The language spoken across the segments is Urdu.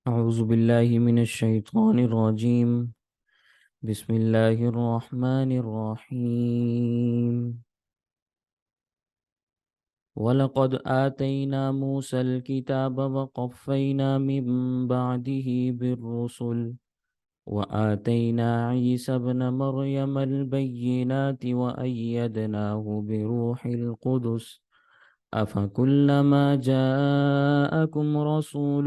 أعوذ بالله من الشيطان الرجيم. بسم الله الرحمن الرحيم. ولقد آتينا موسى الكتاب وقفينا من بعده بالرسل وآتينا عيسى ابن مريم البينات وأيدناه بروح القدس أفكلما جاءكم رسول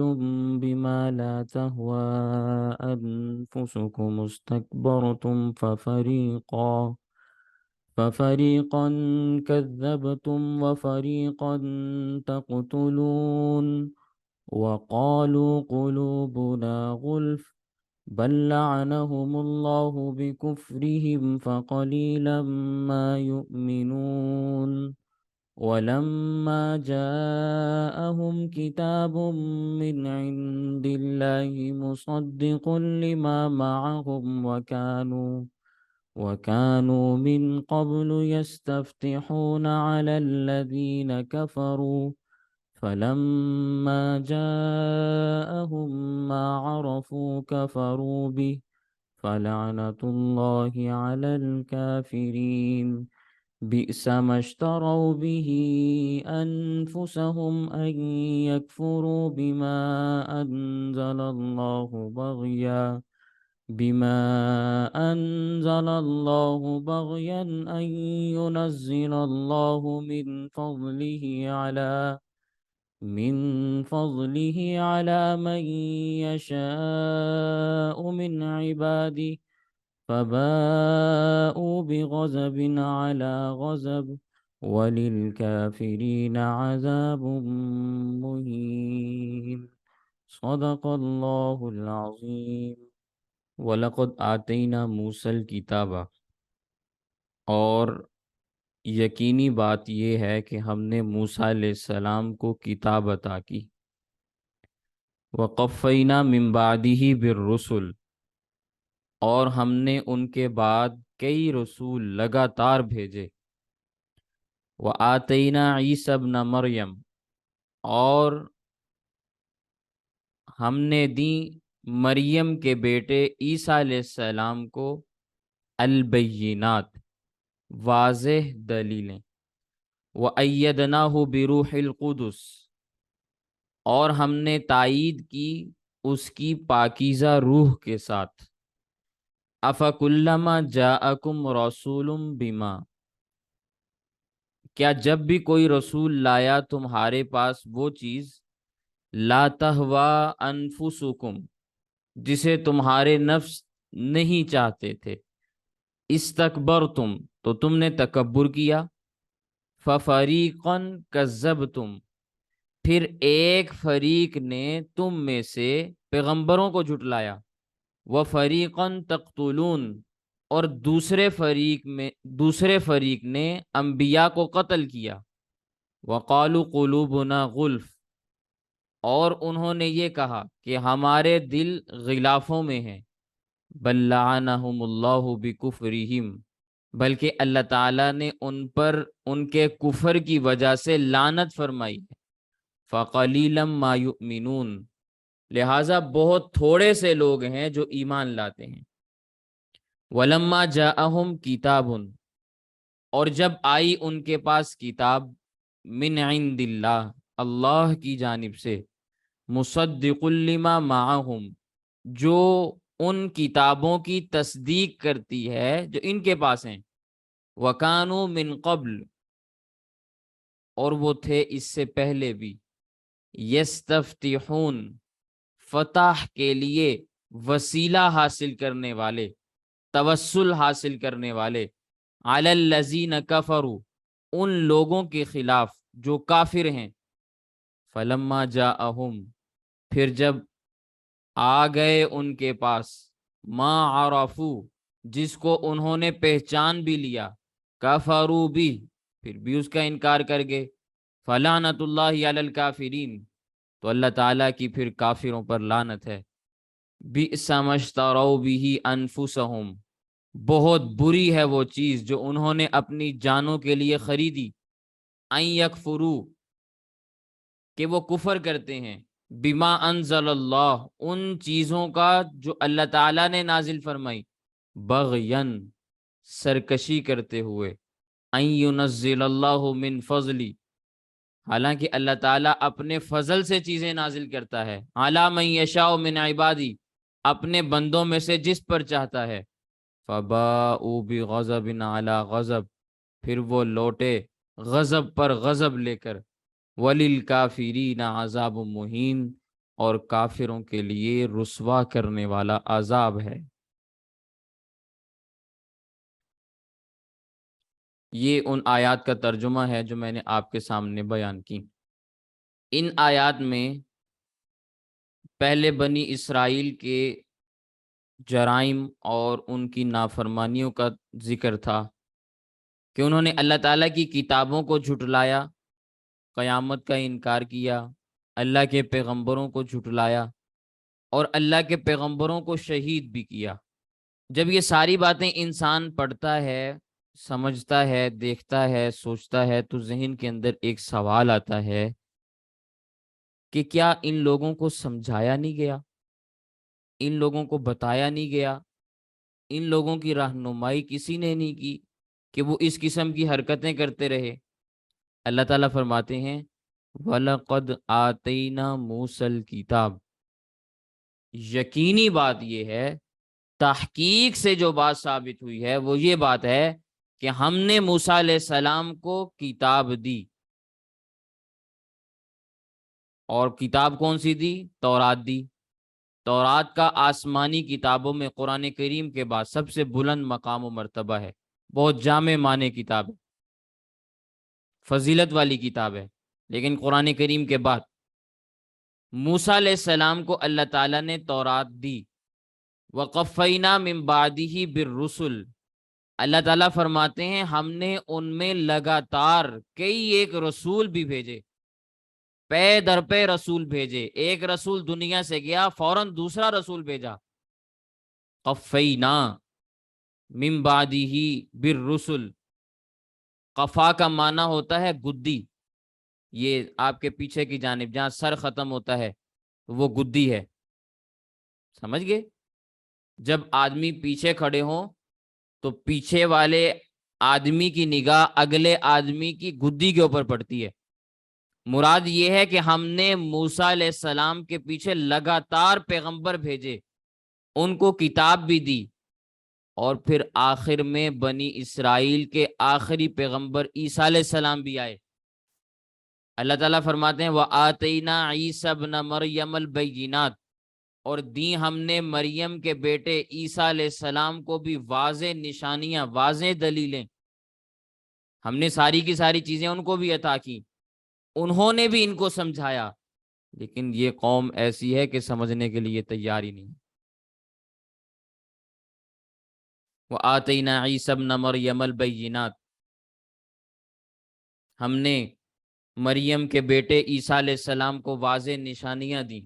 بما لا تهوى أنفسكم استكبرتم ففريقا كذبتم وفريقا تقتلون وقالوا قلوبنا غلف بل لعنهم الله بكفرهم فقليلا ما يؤمنون ولما جاءهم كتاب من عند الله مصدق لما معهم وكانوا من قبل يستفتحون على الذين كفروا فلما جاءهم ما عرفوا كفروا به فلعنة الله على الكافرين بئس ما اشتروا به أنفسهم أن يكفروا بما أنزل الله بغيا أن ينزل الله من فضله على من يشاء من عباده فباءوا بغضب على غضب وللكافرين عذاب مهين. صدق اللہ العظیم. وَلَقَدْ آتَيْنَا مُوسَى الْكِتَابَ، اور یقینی بات یہ ہے کہ ہم نے موسیٰ علیہ السلام کو کتاب عطا کی. وَقَفَّيْنَا مِن بَعْدِهِ بِالرُّسُلِ، اور ہم نے ان کے بعد کئی رسول لگاتار بھیجے. وَآتَيْنَا عِيسَى ابْنَ مَرْيَم، اور ہم نے دی مریم کے بیٹے عیسیٰ علیہ السلام کو البینات، واضح دلیلیں. وَأَيَّدْنَاهُ بِرُوحِ الْقُدُسِ، اور ہم نے تائید کی اس کی پاکیزہ روح کے ساتھ. أَفَكُلَّمَا جَاءَكُمْ رَسُولٌ بِمَا، کیا جب بھی کوئی رسول لایا تمہارے پاس وہ چیز لا تہویٰ انفسکم، جسے تمہارے نفس نہیں چاہتے تھے، استکبرتم، تو تم نے تکبر کیا. ففریقاً کذبتم، پھر ایک فریق نے تم میں سے پیغمبروں کو جھٹلایا. وفریقاً تقتلون، اور دوسرے فریق نے انبیاء کو قتل کیا. وقالوا قلوبنا غلف، اور انہوں نے یہ کہا کہ ہمارے دل غلافوں میں ہیں. بل لعنہم اللہ بکفرہم، بلکہ اللہ تعالیٰ نے ان پر ان کے کفر کی وجہ سے لعنت فرمائی ہے. فقلیلا ما یؤمنون، لہٰذا بہت تھوڑے سے لوگ ہیں جو ایمان لاتے ہیں. ولما جاءہم کتاب، اور جب آئی ان کے پاس کتاب من عند اللہ، اللہ کی جانب سے، مصدق لما معہم، جو ان کتابوں کی تصدیق کرتی ہے جو ان کے پاس ہیں. وَكَانُوا مِن قبل، اور وہ تھے اس سے پہلے بھی، یستفتحون، فتح کے لیے وسیلہ حاصل کرنے والے، توسل حاصل کرنے والے، علی الذین کفروا، ان لوگوں کے خلاف جو کافر ہیں. فلما جاءہم، پھر جب آ گئے ان کے پاس، ما عرفو، جس کو انہوں نے پہچان بھی لیا، کفروا بھی، پھر بھی اس کا انکار کر گئے. فلعنت اللہ علی الکافرین، تو اللہ تعالیٰ کی پھر کافروں پر لعنت ہے. بئس ما اشتروا بہ انفسہم، بہت بری ہے وہ چیز جو انہوں نے اپنی جانوں کے لیے خریدی. ان یکفروا، کہ وہ کفر کرتے ہیں. بما انزل اللہ، ان چیزوں کا جو اللہ تعالیٰ نے نازل فرمائی، بغین، سرکشی کرتے ہوئے، ان ینزل اللہ من فضلی، حالانکہ اللہ تعالیٰ اپنے فضل سے چیزیں نازل کرتا ہے، علی من یشاء من عبادی، اپنے بندوں میں سے جس پر چاہتا ہے، فباؤوا بغضب علی غضب، پھر وہ لوٹے غضب پر غضب لے کر، وَلِلْكَافِرِينَ عَذَابٌ مُہین، اور کافروں کے لیے رسوا کرنے والا عذاب ہے۔ یہ ان آیات کا ترجمہ ہے جو میں نے آپ کے سامنے بیان کی۔ ان آیات میں پہلے بنی اسرائیل کے جرائم اور ان کی نافرمانیوں کا ذکر تھا کہ انہوں نے اللہ تعالیٰ کی کتابوں کو جھٹلایا، قیامت کا انکار کیا، اللہ کے پیغمبروں کو جھٹلایا اور اللہ کے پیغمبروں کو شہید بھی کیا۔ جب یہ ساری باتیں انسان پڑھتا ہے، سمجھتا ہے، دیکھتا ہے، سوچتا ہے، تو ذہن کے اندر ایک سوال آتا ہے کہ کیا ان لوگوں کو سمجھایا نہیں گیا؟ ان لوگوں کو بتایا نہیں گیا؟ ان لوگوں کی رہنمائی کسی نے نہیں کی کہ وہ اس قسم کی حرکتیں کرتے رہے؟ اللہ تعالیٰ فرماتے ہیں وَلَقَدْ آتَيْنَا مُوسَى الْكِتَابَ، یقینی بات یہ ہے، تحقیق سے جو بات ثابت ہوئی ہے وہ یہ بات ہے کہ ہم نے موسیٰ علیہ السلام کو کتاب دی، اور کتاب کون سی دی؟ تورات دی۔ تورات کا آسمانی کتابوں میں قرآن کریم کے بعد سب سے بلند مقام و مرتبہ ہے، بہت جامع معنی کتاب ہے، فضیلت والی کتاب ہے، لیکن قرآن کریم کے بعد موسیٰ علیہ السلام کو اللہ تعالیٰ نے تورات دی۔ وَقَفَّيْنَا مِن بَعْدِهِ بِالرُّسُلِ، اللہ تعالیٰ فرماتے ہیں ہم نے ان میں لگاتار کئی ایک رسول بھی بھیجے، پے در پے رسول بھیجے، ایک رسول دنیا سے گیا فوراً دوسرا رسول بھیجا۔ قفینا من بعدہ بالرسل، قفا کا معنی ہوتا ہے گدی، یہ آپ کے پیچھے کی جانب جہاں سر ختم ہوتا ہے وہ گدی ہے، سمجھ گئے؟ جب آدمی پیچھے کھڑے ہوں تو پیچھے والے آدمی کی نگاہ اگلے آدمی کی گدی کے اوپر پڑتی ہے۔ مراد یہ ہے کہ ہم نے موسیٰ علیہ السلام کے پیچھے لگاتار پیغمبر بھیجے، ان کو کتاب بھی دی، اور پھر آخر میں بنی اسرائیل کے آخری پیغمبر عیسیٰ علیہ السلام بھی آئے۔ اللہ تعالیٰ فرماتے ہیں وَآتَيْنَا عِيسَى ابْنَ مَرْيَمَ الْبَيِّنَاتِ، اور دی ہم نے مریم کے بیٹے عیسیٰ علیہ السلام کو بھی واضح نشانیاں، واضح دلیلیں، ہم نے ساری کی ساری چیزیں ان کو بھی عطا کی، انہوں نے بھی ان کو سمجھایا، لیکن یہ قوم ایسی ہے کہ سمجھنے کے لیے تیار ہی نہیں۔ وَآتَيْنَا عِيسَى ابْنَ مَرْيَمَ الْبَيِّنَاتِ، ہم نے مریم کے بیٹے عیسیٰ علیہ السلام کو واضح نشانیاں دیں،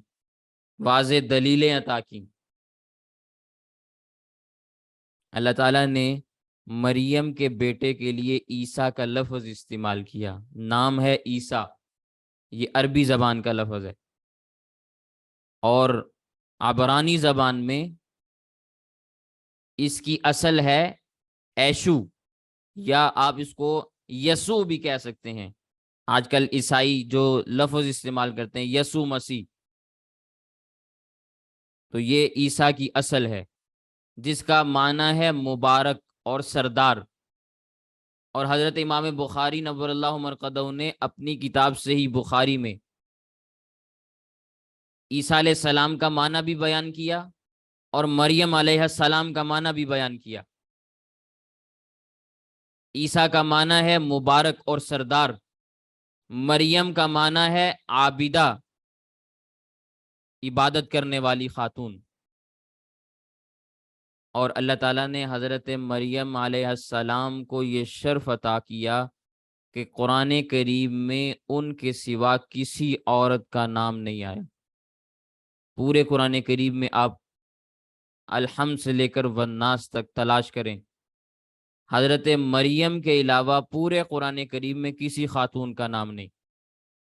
واضح دلیلیں عطا کی۔ اللہ تعالیٰ نے مریم کے بیٹے کے لیے عیسیٰ کا لفظ استعمال کیا، نام ہے عیسیٰ، یہ عربی زبان کا لفظ ہے، اور عبرانی زبان میں اس کی اصل ہے ایشو، یا آپ اس کو یسوع بھی کہہ سکتے ہیں۔ آج کل عیسائی جو لفظ استعمال کرتے ہیں یسوع مسیح، تو یہ عیسیٰ کی اصل ہے جس کا معنی ہے مبارک اور سردار، اور حضرت امام بخاری نور اللہ مرقدہ نے اپنی کتاب صحیح بخاری میں عیسیٰ علیہ السلام کا معنی بھی بیان کیا اور مریم علیہ السلام کا معنی بھی بیان کیا۔ عیسیٰ کا معنی ہے مبارک اور سردار، مریم کا معنی ہے عابدہ، عبادت کرنے والی خاتون، اور اللہ تعالیٰ نے حضرت مریم علیہ السلام کو یہ شرف عطا کیا کہ قرآن کریم میں ان کے سوا کسی عورت کا نام نہیں آیا۔ پورے قرآن کریم میں آپ الحمد سے لے کر والناس تک تلاش کریں، حضرت مریم کے علاوہ پورے قرآن کریم میں کسی خاتون کا نام نہیں،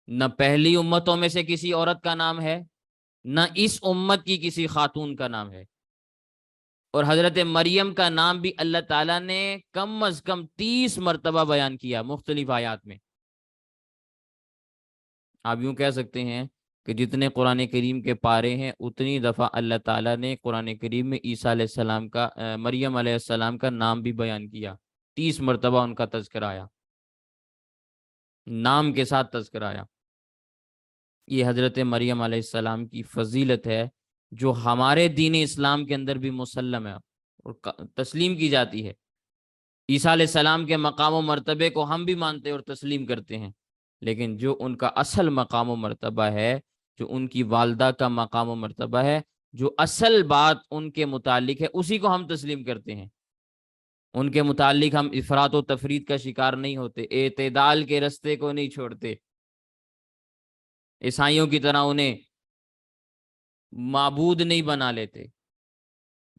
نہ پہلی امتوں میں سے کسی عورت کا نام ہے، نہ اس امت کی کسی خاتون کا نام ہے۔ اور حضرت مریم کا نام بھی اللہ تعالیٰ نے کم از کم 30 مرتبہ بیان کیا مختلف آیات میں۔ آپ یوں کہہ سکتے ہیں کہ جتنے قرآن کریم کے پارے ہیں اتنی دفعہ اللہ تعالیٰ نے قرآن کریم میں عیسیٰ علیہ السلام کا مریم علیہ السلام کا نام بھی بیان کیا، 30 مرتبہ ان کا تذکرہ آیا، نام کے ساتھ تذکرہ آیا۔ یہ حضرت مریم علیہ السلام کی فضیلت ہے جو ہمارے دین اسلام کے اندر بھی مسلم ہے اور تسلیم کی جاتی ہے۔ عیسیٰ علیہ السلام کے مقام و مرتبے کو ہم بھی مانتے اور تسلیم کرتے ہیں، لیکن جو ان کا اصل مقام و مرتبہ ہے، جو ان کی والدہ کا مقام و مرتبہ ہے، جو اصل بات ان کے متعلق ہے، اسی کو ہم تسلیم کرتے ہیں۔ ان کے متعلق ہم افراط و تفرید کا شکار نہیں ہوتے، اعتدال کے رستے کو نہیں چھوڑتے، عیسائیوں کی طرح انہیں معبود نہیں بنا لیتے،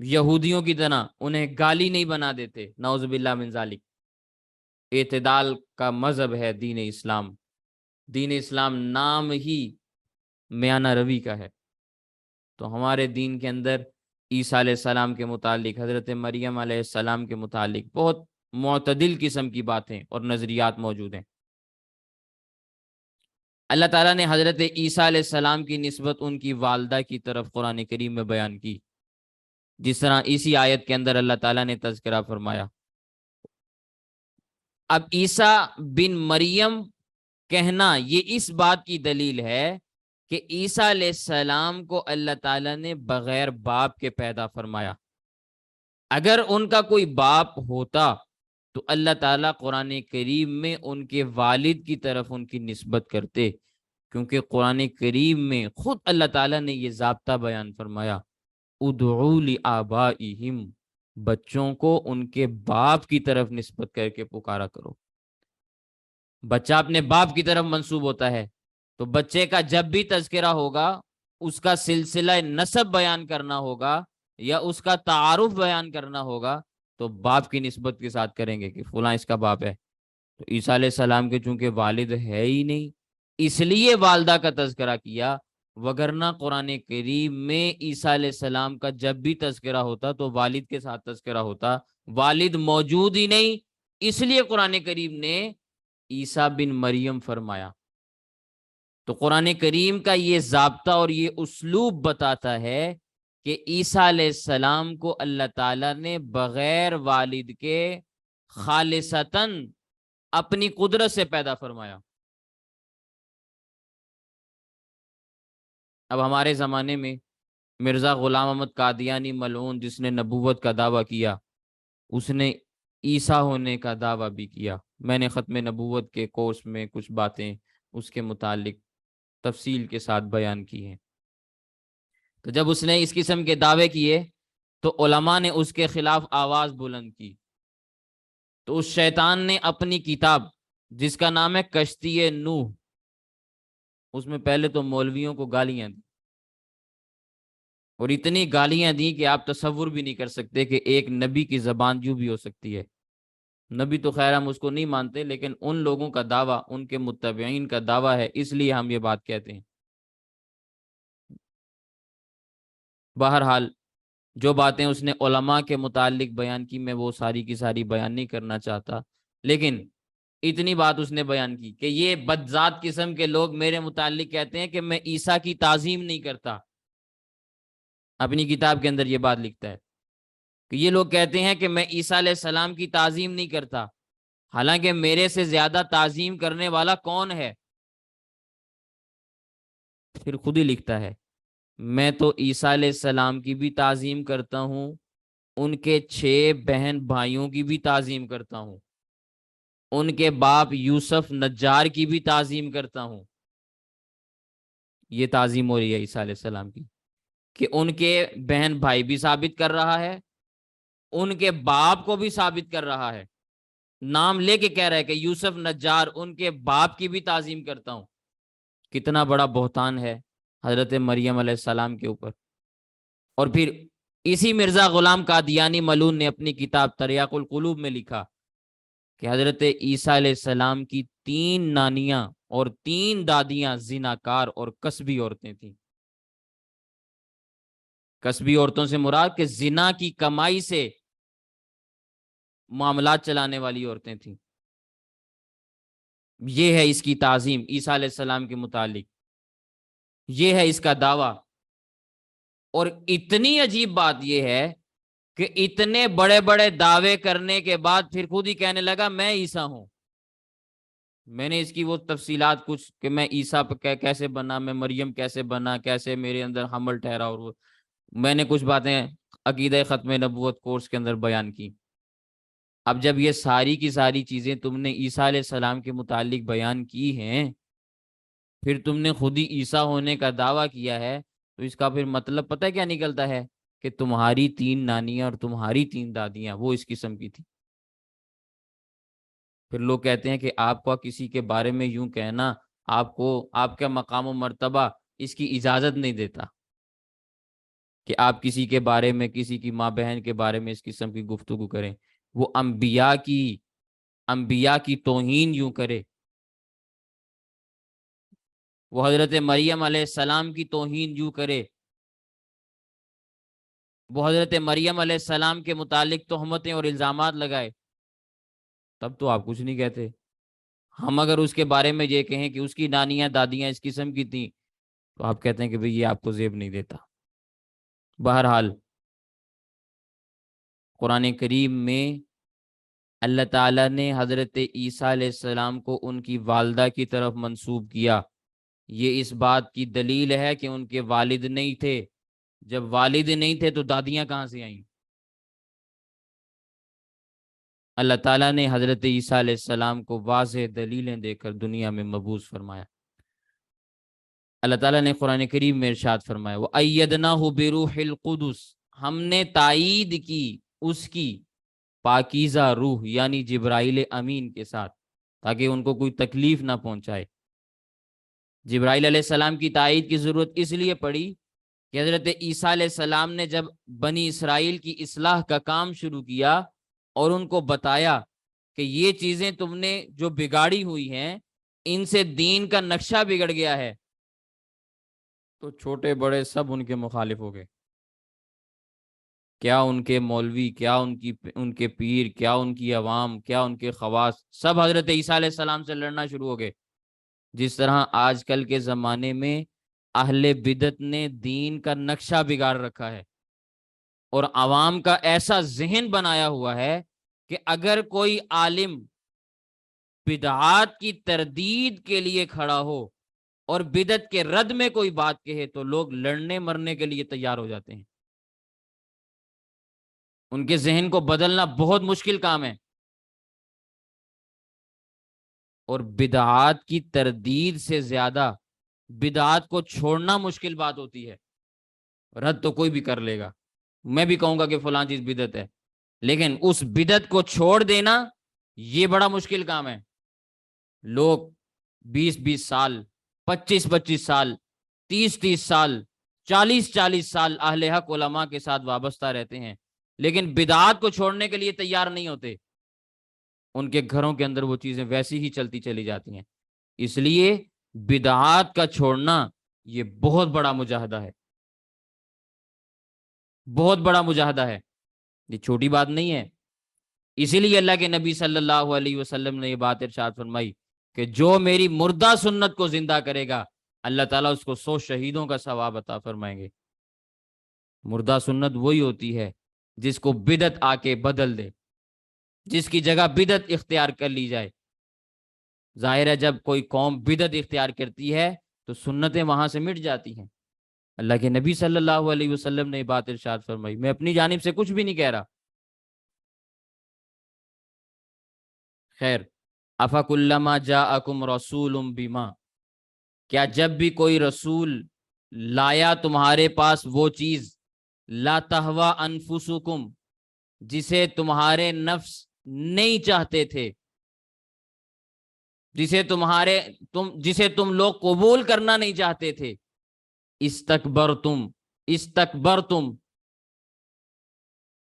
یہودیوں کی طرح انہیں گالی نہیں بنا دیتے، نعوذ باللہ من ذالک۔ اعتدال کا مذہب ہے دین اسلام۔ دین اسلام نام ہی میانہ روی کا ہے۔ تو ہمارے دین کے اندر عیسیٰ علیہ السلام کے متعلق، حضرت مریم علیہ السلام کے متعلق بہت معتدل قسم کی باتیں اور نظریات موجود ہیں۔ اللہ تعالیٰ نے حضرت عیسیٰ علیہ السلام کی نسبت ان کی والدہ کی طرف قرآن کریم میں بیان کی، جس طرح اسی آیت کے اندر اللہ تعالیٰ نے تذکرہ فرمایا۔ اب عیسیٰ بن مریم کہنا یہ اس بات کی دلیل ہے کہ عیسیٰ علیہ السلام کو اللہ تعالیٰ نے بغیر باپ کے پیدا فرمایا۔ اگر ان کا کوئی باپ ہوتا تو اللہ تعالیٰ قرآن کریم میں ان کے والد کی طرف ان کی نسبت کرتے، کیونکہ قرآن کریم میں خود اللہ تعالیٰ نے یہ ضابطہ بیان فرمایا، ادعوا لآبائہم، بچوں کو ان کے باپ کی طرف نسبت کر کے پکارا کرو۔ بچہ اپنے باپ کی طرف منسوب ہوتا ہے، تو بچے کا جب بھی تذکرہ ہوگا، اس کا سلسلہ نسب بیان کرنا ہوگا یا اس کا تعارف بیان کرنا ہوگا تو باپ کی نسبت کے ساتھ کریں گے کہ فلاں اس کا باپ ہے۔ تو عیسیٰ علیہ السلام کے چونکہ والد ہے ہی نہیں، اس لیے والدہ کا تذکرہ کیا، وگرنہ قرآن کریم میں عیسیٰ علیہ السلام کا جب بھی تذکرہ ہوتا تو والد کے ساتھ تذکرہ ہوتا، والد موجود ہی نہیں، اس لیے قرآن کریم نے عیسیٰ بن مریم فرمایا۔ تو قرآن کریم کا یہ ضابطہ اور یہ اسلوب بتاتا ہے کہ عیسیٰ علیہ السلام کو اللہ تعالیٰ نے بغیر والد کے خالصتاً اپنی قدرت سے پیدا فرمایا۔ اب ہمارے زمانے میں مرزا غلام احمد قادیانی ملعون، جس نے نبوت کا دعویٰ کیا، اس نے عیسیٰ ہونے کا دعویٰ بھی کیا۔ میں نے ختم نبوت کے کورس میں کچھ باتیں اس کے متعلق تفصیل کے ساتھ بیان کی ہیں۔ تو جب اس نے اس قسم کے دعوے کیے تو علماء نے اس کے خلاف آواز بلند کی، تو اس شیطان نے اپنی کتاب جس کا نام ہے کشتی نوح، اس میں پہلے تو مولویوں کو گالیاں دی، اور اتنی گالیاں دی کہ آپ تصور بھی نہیں کر سکتے کہ ایک نبی کی زبان یوں بھی ہو سکتی ہے۔ نبی تو خیر ہم اس کو نہیں مانتے، لیکن ان لوگوں کا دعویٰ، ان کے متبعین کا دعویٰ ہے، اس لیے ہم یہ بات کہتے ہیں۔ بہرحال جو باتیں اس نے علماء کے متعلق بیان کی، میں وہ ساری کی ساری بیان نہیں کرنا چاہتا، لیکن اتنی بات اس نے بیان کی کہ یہ بدذات قسم کے لوگ میرے متعلق کہتے ہیں کہ میں عیسیٰ کی تعظیم نہیں کرتا۔ اپنی کتاب کے اندر یہ بات لکھتا ہے کہ یہ لوگ کہتے ہیں کہ میں عیسیٰ علیہ السلام کی تعظیم نہیں کرتا، حالانکہ میرے سے زیادہ تعظیم کرنے والا کون ہے؟ پھر خود ہی لکھتا ہے، میں تو عیسیٰ علیہ السلام کی بھی تعظیم کرتا ہوں، ان کے 6 بہن بھائیوں کی بھی تعظیم کرتا ہوں، ان کے باپ یوسف نجار کی بھی تعظیم کرتا ہوں۔ یہ تعظیم ہو رہی ہے عیسیٰ علیہ السلام کی کہ ان کے بہن بھائی بھی ثابت کر رہا ہے، ان کے باپ کو بھی ثابت کر رہا ہے، نام لے کے کہہ رہا ہے کہ یوسف نجار ان کے باپ کی بھی تعظیم کرتا ہوں۔ کتنا بڑا بہتان ہے حضرت مریم علیہ السلام کے اوپر۔ اور پھر اسی مرزا غلام قادیانی ملعون نے اپنی کتاب تریاق القلوب میں لکھا کہ حضرت عیسیٰ علیہ السلام کی 3 نانیاں اور 3 دادیاں زناکار اور کسبی عورتیں تھیں۔ کسبی عورتوں سے مراد کہ زنا کی کمائی سے معاملات چلانے والی عورتیں تھیں۔ یہ ہے اس کی تعظیم عیسیٰ علیہ السلام کے متعلق، یہ ہے اس کا دعویٰ۔ اور اتنی عجیب بات یہ ہے کہ اتنے بڑے بڑے دعوے کرنے کے بعد پھر خود ہی کہنے لگا میں عیسیٰ ہوں۔ میں نے اس کی وہ تفصیلات کچھ کہ میں عیسیٰ کیسے بنا، میں مریم کیسے بنا، کیسے میرے اندر حمل ٹھہرا، اور وہ میں نے کچھ باتیں عقیدہ ختم نبوت کورس کے اندر بیان کی۔ اب جب یہ ساری کی ساری چیزیں تم نے عیسیٰ علیہ السلام کے متعلق بیان کی ہیں، پھر تم نے خود ہی عیسیٰ ہونے کا دعویٰ کیا ہے، تو اس کا پھر مطلب پتہ کیا نکلتا ہے کہ تمہاری 3 نانیاں اور تمہاری 3 دادیاں وہ اس قسم کی تھی۔ پھر لوگ کہتے ہیں کہ آپ کو کسی کے بارے میں یوں کہنا، آپ کا مقام و مرتبہ اس کی اجازت نہیں دیتا کہ آپ کسی کے بارے میں، کسی کی ماں بہن کے بارے میں اس قسم کی گفتگو کریں۔ وہ انبیاء کی توہین یوں کرے، وہ حضرت مریم علیہ السلام کی توہین یوں کرے، وہ حضرت مریم علیہ السلام کے متعلق تہمتیں اور الزامات لگائے، تب تو آپ کچھ نہیں کہتے۔ ہم اگر اس کے بارے میں یہ کہیں کہ اس کی نانیاں دادیاں اس قسم کی تھیں، تو آپ کہتے ہیں کہ بھئی یہ آپ کو زیب نہیں دیتا۔ بہرحال قرآن کریم میں اللہ تعالیٰ نے حضرت عیسیٰ علیہ السلام کو ان کی والدہ کی طرف منسوب کیا۔ یہ اس بات کی دلیل ہے کہ ان کے والد نہیں تھے۔ جب والد نہیں تھے تو دادیاں کہاں سے آئیں؟ اللہ تعالیٰ نے حضرت عیسیٰ علیہ السلام کو واضح دلیلیں دے کر دنیا میں مبعوث فرمایا۔ اللہ تعالیٰ نے قرآن کریم میں ارشاد فرمایا وَأَيَّدْنَاهُ بِرُوحِ الْقُدُسِ، ہم نے تائید کی اس کی پاکیزہ روح یعنی جبرائیل امین کے ساتھ، تاکہ ان کو کوئی تکلیف نہ پہنچائے۔ جبرائیل علیہ السلام کی تائید کی ضرورت اس لیے پڑی کہ حضرت عیسیٰ علیہ السلام نے جب بنی اسرائیل کی اصلاح کا کام شروع کیا اور ان کو بتایا کہ یہ چیزیں تم نے جو بگاڑی ہوئی ہیں، ان سے دین کا نقشہ بگڑ گیا ہے، تو چھوٹے بڑے سب ان کے مخالف ہو گئے۔ کیا ان کے مولوی، کیا ان کے پیر، کیا ان کی عوام، کیا ان کے خواص، سب حضرت عیسیٰ علیہ السلام سے لڑنا شروع ہو گئے۔ جس طرح آج کل کے زمانے میں اہل بدعت نے دین کا نقشہ بگاڑ رکھا ہے اور عوام کا ایسا ذہن بنایا ہوا ہے کہ اگر کوئی عالم بدعات کی تردید کے لیے کھڑا ہو اور بدعت کے رد میں کوئی بات کہے تو لوگ لڑنے مرنے کے لیے تیار ہو جاتے ہیں۔ ان کے ذہن کو بدلنا بہت مشکل کام ہے، اور بدعات کی تردید سے زیادہ بدعات کو چھوڑنا مشکل بات ہوتی ہے۔ رد تو کوئی بھی کر لے گا، میں بھی کہوں گا کہ فلاں چیز بدعت ہے، لیکن اس بدعت کو چھوڑ دینا یہ بڑا مشکل کام ہے۔ لوگ 20 سال، 25 سال، 30 سال، 40 سال اہل حق علماء کے ساتھ وابستہ رہتے ہیں، لیکن بدعات کو چھوڑنے کے لیے تیار نہیں ہوتے۔ ان کے گھروں کے اندر وہ چیزیں ویسی ہی چلتی چلی جاتی ہیں۔ اس لیے بدعات کا چھوڑنا یہ بہت بڑا مجاہدہ ہے، بہت بڑا مجاہدہ ہے، یہ چھوٹی بات نہیں ہے۔ اسی لیے اللہ کے نبی صلی اللہ علیہ وسلم نے یہ بات ارشاد فرمائی کہ جو میری مردہ سنت کو زندہ کرے گا اللہ تعالیٰ اس کو 100 شہیدوں کا ثواب عطا فرمائیں گے۔ مردہ سنت وہی ہوتی ہے جس کو بدعت آ کے بدل دے، جس کی جگہ بدعت اختیار کر لی جائے۔ ظاہر ہے جب کوئی قوم بدعت اختیار کرتی ہے تو سنتیں وہاں سے مٹ جاتی ہیں۔ اللہ کے نبی صلی اللہ علیہ وسلم نے یہ بات ارشاد فرمائی، میں اپنی جانب سے کچھ بھی نہیں کہہ رہا۔ خیر، افکلما جاءکم رسول بما، کیا جب بھی کوئی رسول لایا تمہارے پاس وہ چیز، لا تہوا انفسکم، جسے تمہارے نفس نہیں چاہتے تھے، جسے تم لوگ قبول کرنا نہیں چاہتے تھے، استکبرتم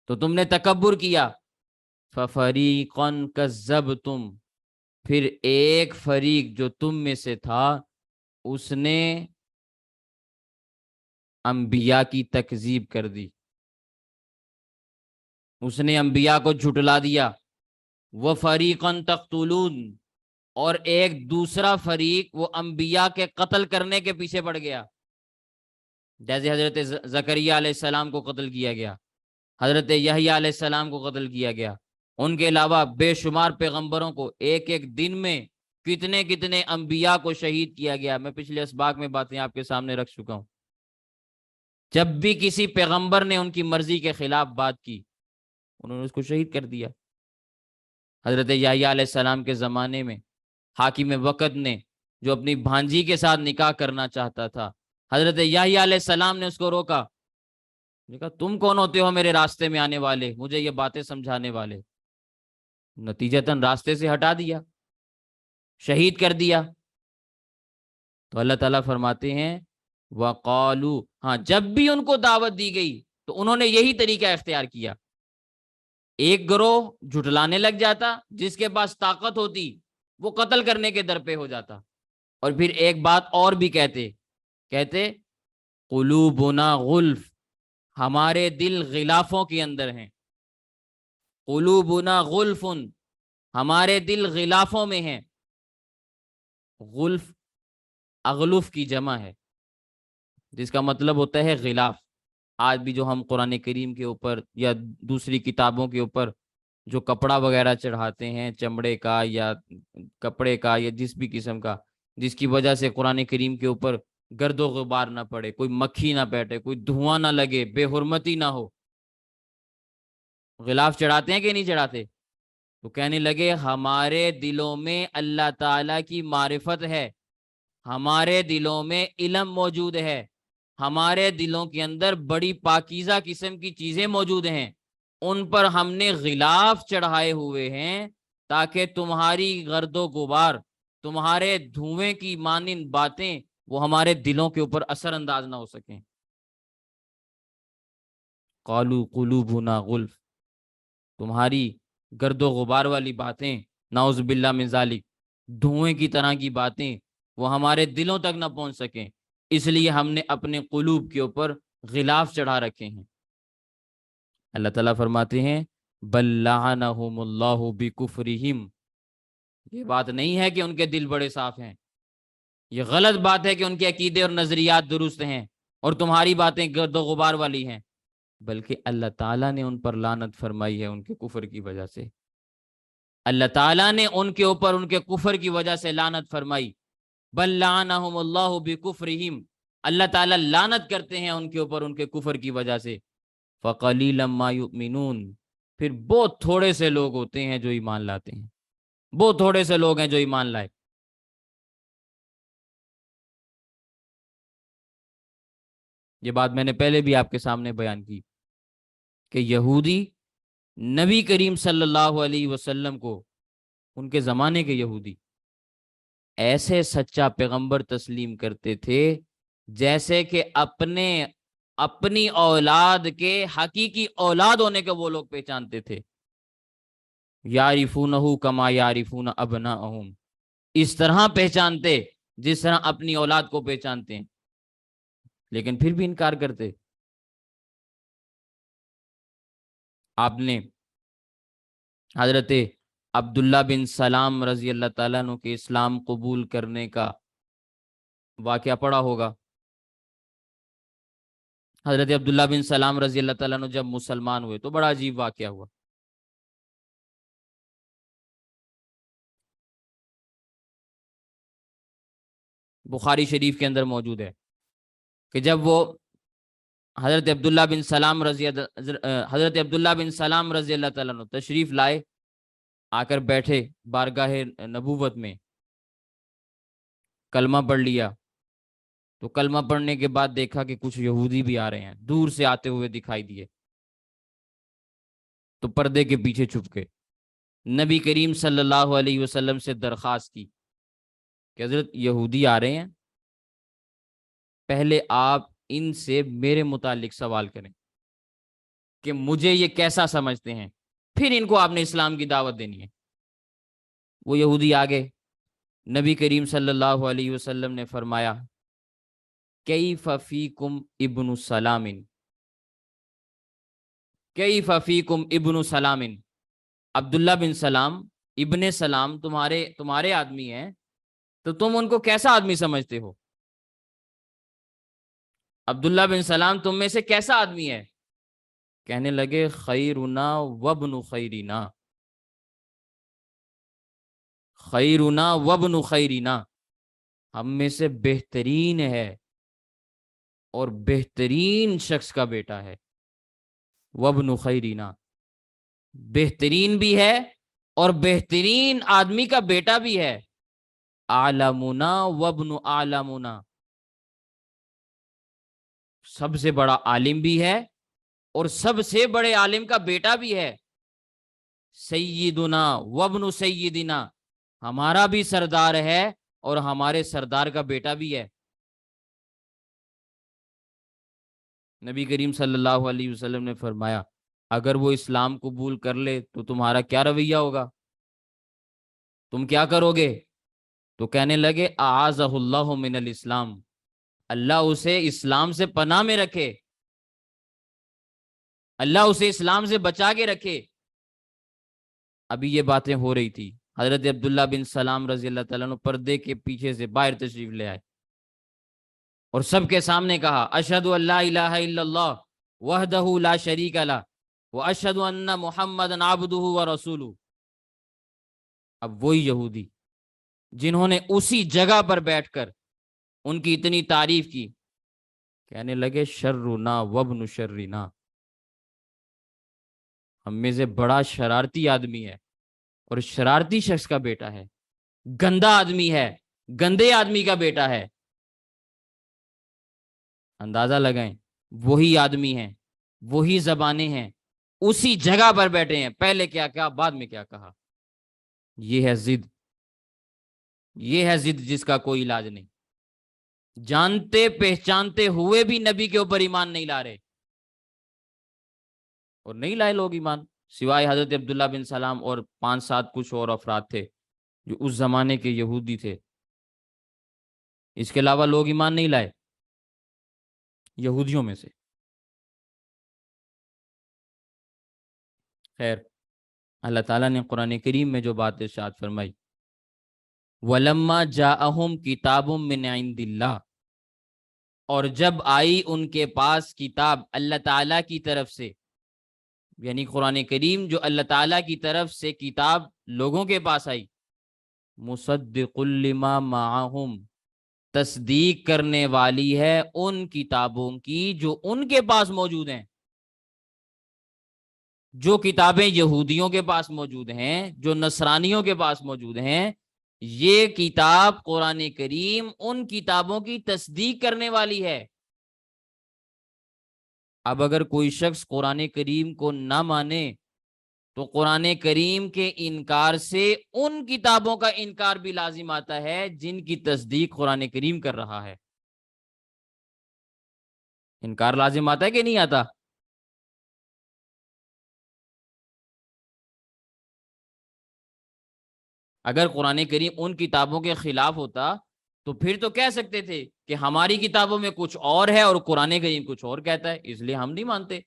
تو تم نے تکبر کیا، ففریقا کذبتم، پھر ایک فریق جو تم میں سے تھا اس نے انبیاء کی تکذیب کر دی، اس نے انبیاء کو جھٹلا دیا۔ وَفَرِيقًا تَقْتُلُونَ، اور ایک دوسرا فریق وہ انبیاء کے قتل کرنے کے پیچھے پڑ گیا، جیسے حضرت زکریہ علیہ السلام کو قتل کیا گیا، حضرت یحییٰ علیہ السلام کو قتل کیا گیا، ان کے علاوہ بے شمار پیغمبروں کو ایک ایک دن میں کتنے کتنے انبیاء کو شہید کیا گیا۔ میں پچھلے اسباق میں باتیں آپ کے سامنے رکھ چکا ہوں۔ جب بھی کسی پیغمبر نے ان کی مرضی کے خلاف بات کی انہوں نے اس کو شہید کر دیا۔ حضرت یحییٰ علیہ السلام کے زمانے میں حاکم وقت نے جو اپنی بھانجی کے ساتھ نکاح کرنا چاہتا تھا، حضرت یحییٰ علیہ السلام نے اس کو روکا، کہا تم کون ہوتے ہو میرے راستے میں آنے والے، مجھے یہ باتیں سمجھانے والے؟ نتیجتاً راستے سے ہٹا دیا، شہید کر دیا۔ تو اللہ تعالیٰ فرماتے ہیں وَقَالُوا، ہاں جب بھی ان کو دعوت دی گئی تو انہوں نے یہی طریقہ اختیار کیا۔ ایک گروہ جھٹلانے لگ جاتا، جس کے پاس طاقت ہوتی وہ قتل کرنے کے در پہ ہو جاتا، اور پھر ایک بات اور بھی کہتے قلوبنا غلف، ہمارے دل غلافوں کے اندر ہیں، قلوبنا غلف، ہمارے دل غلافوں میں ہیں۔ غلف اغلف کی جمع ہے جس کا مطلب ہوتا ہے غلاف۔ آج بھی جو ہم قرآن کریم کے اوپر یا دوسری کتابوں کے اوپر جو کپڑا وغیرہ چڑھاتے ہیں، چمڑے کا یا کپڑے کا یا جس بھی قسم کا، جس کی وجہ سے قرآن کریم کے اوپر گرد و غبار نہ پڑے، کوئی مکھی نہ بیٹھے، کوئی دھواں نہ لگے، بے حرمتی نہ ہو، غلاف چڑھاتے ہیں کہ نہیں چڑھاتے؟ تو کہنے لگے ہمارے دلوں میں اللہ تعالیٰ کی معرفت ہے، ہمارے دلوں میں علم موجود ہے، ہمارے دلوں کے اندر بڑی پاکیزہ قسم کی چیزیں موجود ہیں، ان پر ہم نے غلاف چڑھائے ہوئے ہیں تاکہ تمہاری گرد و غبار، تمہارے دھوئیں کی مانند باتیں وہ ہمارے دلوں کے اوپر اثر انداز نہ ہو سکیں۔ قالوا قلوبنا غلف، تمہاری گرد و غبار والی باتیں، نعوذ باللہ من ذالک، دھوئیں کی طرح کی باتیں وہ ہمارے دلوں تک نہ پہنچ سکیں، اس لیے ہم نے اپنے قلوب کے اوپر غلاف چڑھا رکھے ہیں۔ اللہ تعالیٰ فرماتے ہیں بل لعنہم اللہ بکفرہم، یہ بات نہیں ہے کہ ان کے دل بڑے صاف ہیں، یہ غلط بات ہے کہ ان کے عقیدے اور نظریات درست ہیں اور تمہاری باتیں گرد و غبار والی ہیں، بلکہ اللہ تعالیٰ نے ان پر لعنت فرمائی ہے ان کے کفر کی وجہ سے۔ اللہ تعالیٰ نے ان کے اوپر ان کے کفر کی وجہ سے لعنت فرمائی۔ بل لعنہم اللہ بکفرہم، اللہ تعالیٰ لعنت کرتے ہیں ان کے اوپر ان کے کفر کی وجہ سے۔ فقلیلا ما یؤمنون، پھر بہت تھوڑے سے لوگ ہوتے ہیں جو ایمان لاتے ہیں، بہت تھوڑے سے لوگ ہیں جو ایمان لائے۔ یہ بات میں نے پہلے بھی آپ کے سامنے بیان کی کہ یہودی نبی کریم صلی اللہ علیہ وسلم کو، ان کے زمانے کے یہودی ایسے سچا پیغمبر تسلیم کرتے تھے جیسے کہ اپنی اولاد کے حقیقی اولاد ہونے کے وہ لوگ پہچانتے تھے۔ یعرفونہ کما یعرفون ابناءہم، اس طرح پہچانتے جس طرح اپنی اولاد کو پہچانتے ہیں، لیکن پھر بھی انکار کرتے۔ آپ نے حضرت عبداللہ بن سلام رضی اللہ تعالیٰ عنہ کے اسلام قبول کرنے کا واقعہ پڑھا ہوگا۔ حضرت عبداللہ بن سلام رضی اللہ تعالیٰ عنہ جب مسلمان ہوئے تو بڑا عجیب واقعہ ہوا۔ بخاری شریف کے اندر موجود ہے کہ جب وہ حضرت عبداللہ بن سلام رضی اللہ تعالیٰ عنہ تشریف لائے، آ کر بیٹھے بارگاہ نبوت میں، کلمہ پڑھ لیا، تو کلمہ پڑھنے کے بعد دیکھا کہ کچھ یہودی بھی آ رہے ہیں، دور سے آتے ہوئے دکھائی دیے، تو پردے کے پیچھے چھپ کے نبی کریم صلی اللہ علیہ وسلم سے درخواست کی کہ حضرت یہودی آ رہے ہیں، پہلے آپ ان سے میرے متعلق سوال کریں کہ مجھے یہ کیسا سمجھتے ہیں، پھر ان کو آپ نے اسلام کی دعوت دینی ہے۔ وہ یہودی آگے، نبی کریم صلی اللہ علیہ وسلم نے فرمایا کیف فیکم ابن سلام، کیف فیکم ابن سلام، عبداللہ بن سلام ابن سلام تمہارے آدمی ہیں، تو تم ان کو کیسا آدمی سمجھتے ہو؟ عبداللہ بن سلام تم میں سے کیسا آدمی ہے؟ کہنے لگے خیرنا وابن خیرنا، خیرنا وابن خیرنا، ہم میں سے بہترین ہے اور بہترین شخص کا بیٹا ہے، وابن خیرنا، بہترین بھی ہے اور بہترین آدمی کا بیٹا بھی ہے، عالمنا وابن عالمنا، سب سے بڑا عالم بھی ہے اور سب سے بڑے عالم کا بیٹا بھی ہے، سیدنا وابن سیدنا، ہمارا بھی سردار ہے اور ہمارے سردار کا بیٹا بھی ہے۔ نبی کریم صلی اللہ علیہ وسلم نے فرمایا اگر وہ اسلام قبول کر لے تو تمہارا کیا رویہ ہوگا، تم کیا کرو گے؟ تو کہنے لگے اعاذہ اللہ من الاسلام، اللہ اسے اسلام سے پناہ میں رکھے، اللہ اسے اسلام سے بچا کے رکھے۔ ابھی یہ باتیں ہو رہی تھی، حضرت عبداللہ بن سلام رضی اللہ تعالیٰ عنہ پردے کے پیچھے سے باہر تشریف لے آئے اور سب کے سامنے کہا اشہد ان لا الہ الا اللہ وحدہ لا شریک لہ واشہد ان محمدا عبدہ ورسولہ۔ اب وہی یہودی جنہوں نے اسی جگہ پر بیٹھ کر ان کی اتنی تعریف کی، کہنے لگے شرنا وابن شرنا، ہم میں سے بڑا شرارتی آدمی ہے اور شرارتی شخص کا بیٹا ہے، گندا آدمی ہے، گندے آدمی کا بیٹا ہے۔ اندازہ لگائیں، وہی آدمی ہیں، وہی زبانیں ہیں، اسی جگہ پر بیٹھے ہیں، پہلے کیا کہا بعد میں کیا کہا۔ یہ ہے ضد، یہ ہے ضد جس کا کوئی علاج نہیں، جانتے پہچانتے ہوئے بھی نبی کے اوپر ایمان نہیں لا رہے، اور نہیں لائے لوگ ایمان، سوائے حضرت عبداللہ بن سلام اور 5-7 کچھ اور افراد تھے جو اس زمانے کے یہودی تھے، اس کے علاوہ لوگ ایمان نہیں لائے یہودیوں میں سے۔ خیر، اللہ تعالیٰ نے قرآن کریم میں جو بات ارشاد فرمائی وَلَمَّا جَاءَهُمْ كِتَابٌ مِّنْ عِندِ اللَّهِ، اور جب آئی ان کے پاس کتاب اللہ تعالیٰ کی طرف سے، یعنی قرآن کریم جو اللہ تعالیٰ کی طرف سے کتاب لوگوں کے پاس آئی، مصدق لما معہم، تصدیق کرنے والی ہے ان کتابوں کی جو ان کے پاس موجود ہیں، جو کتابیں یہودیوں کے پاس موجود ہیں، جو نصرانیوں کے پاس موجود ہیں، یہ کتاب قرآن کریم ان کتابوں کی تصدیق کرنے والی ہے۔ اب اگر کوئی شخص قرآن کریم کو نہ مانے تو قرآن کریم کے انکار سے ان کتابوں کا انکار بھی لازم آتا ہے جن کی تصدیق قرآن کریم کر رہا ہے۔ انکار لازم آتا ہے کہ نہیں آتا؟ اگر قرآن کریم ان کتابوں کے خلاف ہوتا تو پھر تو کہہ سکتے تھے کہ ہماری کتابوں میں کچھ اور ہے اور قرآن کریم کچھ اور کہتا ہے، اس لیے ہم نہیں مانتے۔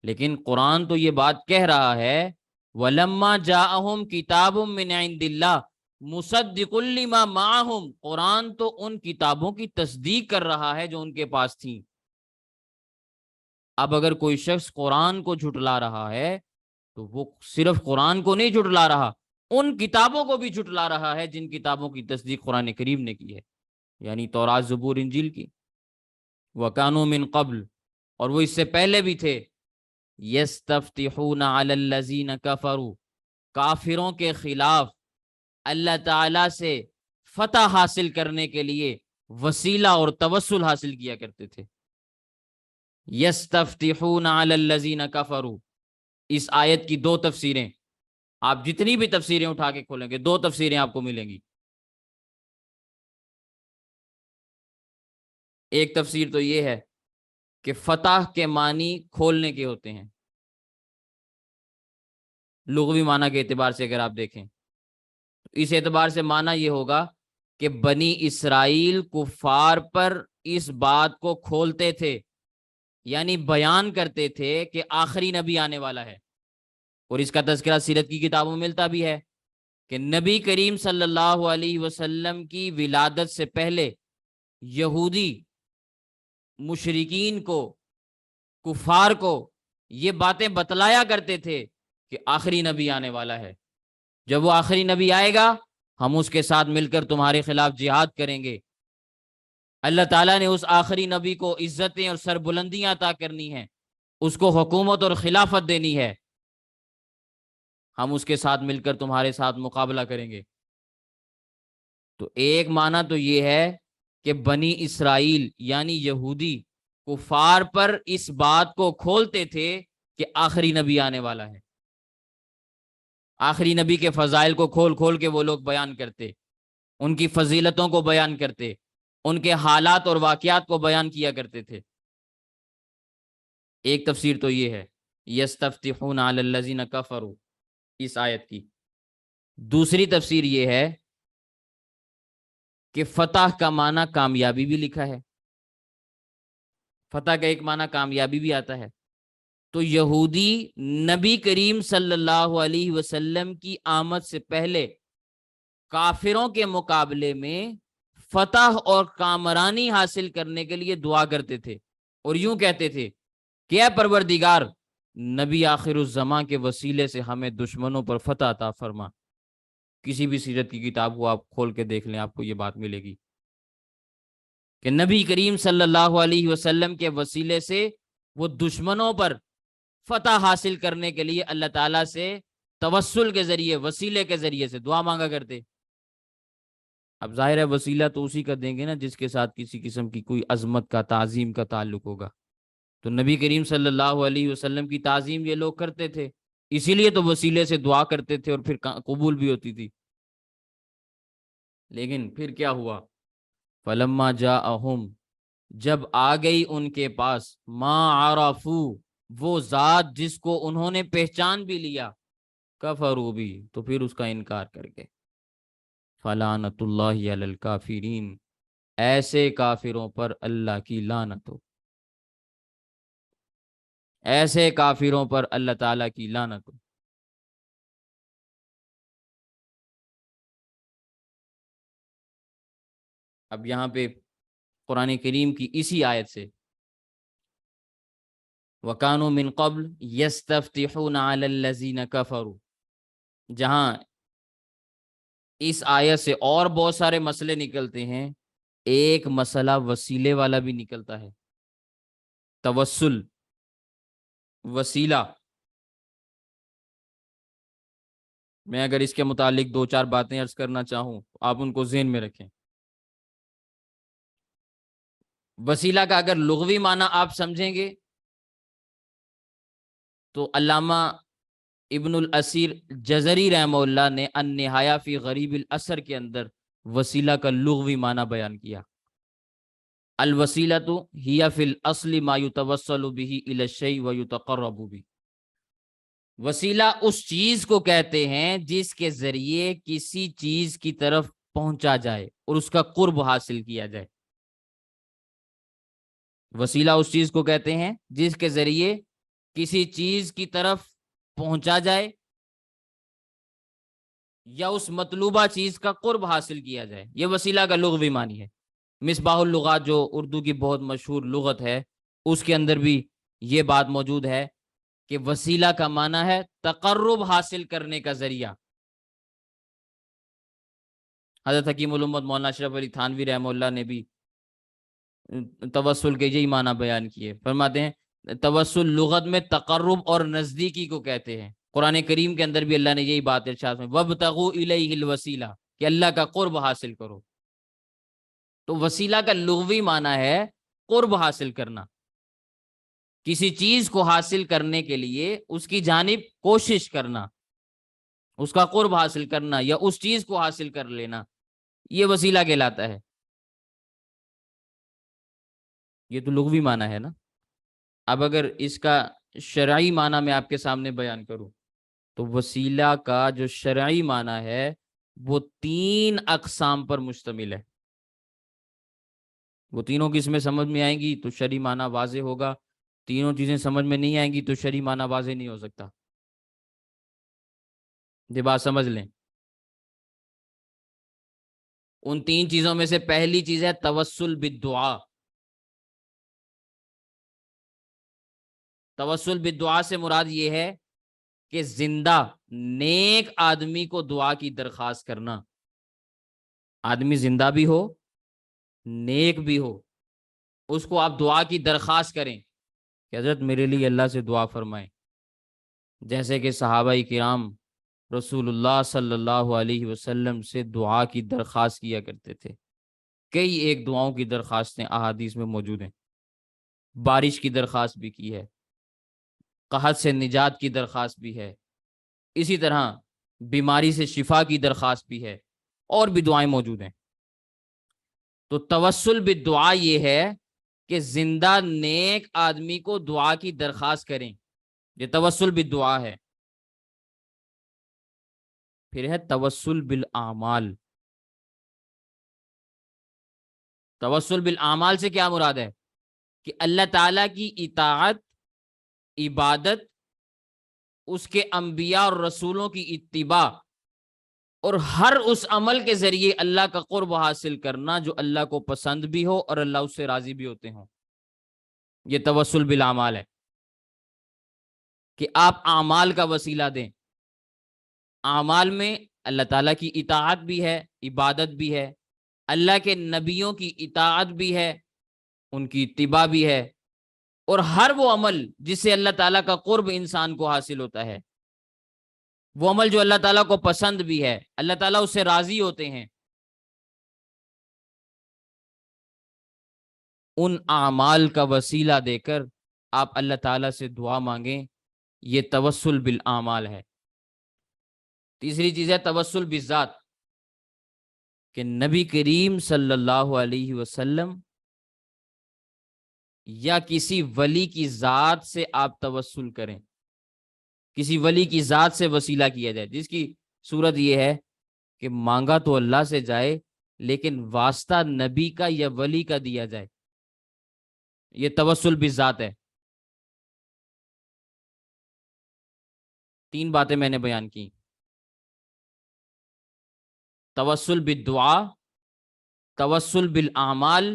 لیکن قرآن تو یہ بات کہہ رہا ہے وَلَمَّا جَاءَهُمْ كِتَابٌ مِّنْ عِندِ اللَّهِ مُصَدِّقٌ لِّمَا مَعَهُمْ، قرآن تو ان کتابوں کی تصدیق کر رہا ہے جو ان کے پاس تھیں۔ اب اگر کوئی شخص قرآن کو جھٹلا رہا ہے تو وہ صرف قرآن کو نہیں جھٹلا رہا، ان کتابوں کو بھی جھٹلا رہا ہے جن کتابوں کی تصدیق قرآن کریم نے کی ہے، یعنی تورات، زبور، انجیل کی۔ وَكَانُوا مِن قَبْلُ، اور وہ اس سے پہلے بھی تھے، يَسْتَفْتِحُونَ عَلَى الَّذِينَ كَفَرُوا، کافروں کے خلاف اللہ تعالیٰ سے فتح حاصل کرنے کے لیے وسیلہ اور توسل حاصل کیا کرتے تھے۔ يَسْتَفْتِحُونَ عَلَى الَّذِينَ كَفَرُوا، اس آیت کی 2 تفسیریں، آپ جتنی بھی تفسیریں اٹھا کے کھولیں گے 2 تفسیریں آپ کو ملیں گی۔ ایک تفسیر تو یہ ہے کہ فتح کے معنی کھولنے کے ہوتے ہیں، لغوی معنی کے اعتبار سے اگر آپ دیکھیں اس اعتبار سے معنی یہ ہوگا کہ بنی اسرائیل کفار پر اس بات کو کھولتے تھے، یعنی بیان کرتے تھے کہ آخری نبی آنے والا ہے، اور اس کا تذکرہ سیرت کی کتابوں میں ملتا بھی ہے کہ نبی کریم صلی اللہ علیہ وسلم کی ولادت سے پہلے یہودی مشرکین کو، کفار کو یہ باتیں بتلایا کرتے تھے کہ آخری نبی آنے والا ہے، جب وہ آخری نبی آئے گا ہم اس کے ساتھ مل کر تمہارے خلاف جہاد کریں گے، اللہ تعالیٰ نے اس آخری نبی کو عزتیں اور سربلندیاں عطا کرنی ہیں، اس کو حکومت اور خلافت دینی ہے، ہم اس کے ساتھ مل کر تمہارے ساتھ مقابلہ کریں گے۔ تو ایک معنی تو یہ ہے کہ بنی اسرائیل یعنی یہودی کفار پر اس بات کو کھولتے تھے کہ آخری نبی آنے والا ہے، آخری نبی کے فضائل کو کھول کھول کے وہ لوگ بیان کرتے، ان کی فضیلتوں کو بیان کرتے، ان کے حالات اور واقعات کو بیان کیا کرتے تھے۔ ایک تفسیر تو یہ ہے یستفتحون علی الذین کفروا اس آیت کی۔ دوسری تفسیر یہ ہے کہ فتح کا معنی کامیابی بھی لکھا ہے، فتح کا ایک معنی کامیابی بھی آتا ہے، تو یہودی نبی کریم صلی اللہ علیہ وسلم کی آمد سے پہلے کافروں کے مقابلے میں فتح اور کامرانی حاصل کرنے کے لیے دعا کرتے تھے، اور یوں کہتے تھے کہ اے پروردگار نبی آخر الزمان کے وسیلے سے ہمیں دشمنوں پر فتح عطا فرما۔ کسی بھی سیرت کی کتاب کو آپ کھول کے دیکھ لیں، آپ کو یہ بات ملے گی کہ نبی کریم صلی اللہ علیہ وسلم کے وسیلے سے وہ دشمنوں پر فتح حاصل کرنے کے لیے اللہ تعالیٰ سے توسل کے ذریعے، وسیلے کے ذریعے سے دعا مانگا کرتے۔ اب ظاہر ہے وسیلہ تو اسی کا دیں گے نا جس کے ساتھ کسی قسم کی کوئی عظمت کا، تعظیم کا تعلق ہوگا، تو نبی کریم صلی اللہ علیہ وسلم کی تعظیم یہ لوگ کرتے تھے، اسی لیے تو وسیلے سے دعا کرتے تھے اور پھر قبول بھی ہوتی تھی۔ لیکن پھر کیا ہوا؟ فلما جاءہم جب آ گئی ان کے پاس ما عرفو وہ ذات جس کو انہوں نے پہچان بھی لیا، کفروا بھی تو پھر اس کا انکار کر گئے۔ فلعنت اللہ علی الکافرین ایسے کافروں پر اللہ کی لعنت ہو، ایسے کافروں پر اللہ تعالیٰ کی لعنت ہو۔ اب یہاں پہ قرآن کریم کی اسی آیت سے وَكَانُوا مِن قَبْلُ يَسْتَفْتِحُونَ عَلَى الَّذِينَ كَفَرُوا، جہاں اس آیت سے اور بہت سارے مسئلے نکلتے ہیں، ایک مسئلہ وسیلے والا بھی نکلتا ہے، توسل، وسیلہ۔ میں اگر اس کے متعلق دو چار باتیں عرض کرنا چاہوں آپ ان کو ذہن میں رکھیں۔ وسیلہ کا اگر لغوی معنی آپ سمجھیں گے تو علامہ ابن الاسیر جزری رحمہ اللہ نے النہایہ فی غریب الاثر کے اندر وسیلہ کا لغوی معنی بیان کیا۔ الوسیلۃ ہی فی الاصل ما یتوسل بہ الی الشیء ویتقرب بہ، وسیلہ اس چیز کو کہتے ہیں جس کے ذریعے کسی چیز کی طرف پہنچا جائے اور اس کا قرب حاصل کیا جائے۔ وسیلہ اس چیز کو کہتے ہیں جس کے ذریعے کسی چیز کی طرف پہنچا جائے یا اس مطلوبہ چیز کا قرب حاصل کیا جائے، یہ وسیلہ کا لغوی معنی ہے۔ مصباح اللغات جو اردو کی بہت مشہور لغت ہے اس کے اندر بھی یہ بات موجود ہے کہ وسیلہ کا معنی ہے تقرب حاصل کرنے کا ذریعہ۔ حضرت حکیم الامت مولانا اشرف علی تھانوی رحمہ اللہ نے بھی توسل کے یہی معنی بیان کیے، فرماتے ہیں توسل لغت میں تقرب اور نزدیکی کو کہتے ہیں۔ قرآن کریم کے اندر بھی اللہ نے یہی بات ارشاد میں وَابْتَغُوا إِلَيْهِ الْوَسِيلَةَ کہ اللہ کا قرب حاصل کرو۔ تو وسیلہ کا لغوی معنی ہے قرب حاصل کرنا، کسی چیز کو حاصل کرنے کے لیے اس کی جانب کوشش کرنا، اس کا قرب حاصل کرنا یا اس چیز کو حاصل کر لینا، یہ وسیلہ کہلاتا ہے۔ یہ تو لغوی معنی ہے نا۔ اب اگر اس کا شرعی معنی میں آپ کے سامنے بیان کروں تو وسیلہ کا جو شرعی معنی ہے وہ 3 اقسام پر مشتمل ہے. وہ تینوں کس میں سمجھ میں آئیں گی تو شرعی معنی واضح ہوگا. تینوں چیزیں سمجھ میں نہیں آئیں گی تو شرعی معنی واضح نہیں ہو سکتا. یہ بات سمجھ لیں. ان 3 چیزوں میں سے پہلی چیز ہے توسل بالدعا. توسل بالدعا سے مراد یہ ہے کہ زندہ نیک آدمی کو دعا کی درخواست کرنا. آدمی زندہ بھی ہو، نیک بھی ہو، اس کو آپ دعا کی درخواست کریں کہ حضرت میرے لیے اللہ سے دعا فرمائیں. جیسے کہ صحابہ کرام رسول اللہ صلی اللہ علیہ وسلم سے دعا کی درخواست کیا کرتے تھے. کئی ایک دعاؤں کی درخواستیں احادیث میں موجود ہیں. بارش کی درخواست بھی کی ہے، قحط سے نجات کی درخواست بھی ہے، اسی طرح بیماری سے شفا کی درخواست بھی ہے، اور بھی دعائیں موجود ہیں. تو توسل بالدعا یہ ہے کہ زندہ نیک آدمی کو دعا کی درخواست کریں. یہ توسل بالدعا ہے. پھر ہے توسل بالاعمال. توسل بالاعمال سے کیا مراد ہے کہ اللہ تعالیٰ کی اطاعت، عبادت، اس کے انبیاء اور رسولوں کی اتباع، اور ہر اس عمل کے ذریعے اللہ کا قرب حاصل کرنا جو اللہ کو پسند بھی ہو اور اللہ اس سے راضی بھی ہوتے ہوں. یہ توسل بالاعمال ہے کہ آپ اعمال کا وسیلہ دیں. اعمال میں اللہ تعالیٰ کی اطاعت بھی ہے، عبادت بھی ہے، اللہ کے نبیوں کی اطاعت بھی ہے، ان کی اتباع بھی ہے، اور ہر وہ عمل جس سے اللہ تعالیٰ کا قرب انسان کو حاصل ہوتا ہے، وہ عمل جو اللہ تعالیٰ کو پسند بھی ہے، اللہ تعالیٰ اس سے راضی ہوتے ہیں، ان اعمال کا وسیلہ دے کر آپ اللہ تعالیٰ سے دعا مانگیں. یہ توسل بالاعمال ہے. تیسری چیز ہے توسل بالذات، کہ نبی کریم صلی اللہ علیہ وسلم یا کسی ولی کی ذات سے آپ توسل کریں. کسی ولی کی ذات سے وسیلہ کیا جائے، جس کی صورت یہ ہے کہ مانگا تو اللہ سے جائے لیکن واسطہ نبی کا یا ولی کا دیا جائے. یہ توسل بالذات ہے. 3 باتیں میں نے بیان کی: توسل بالدعا، توسل بالاعمال،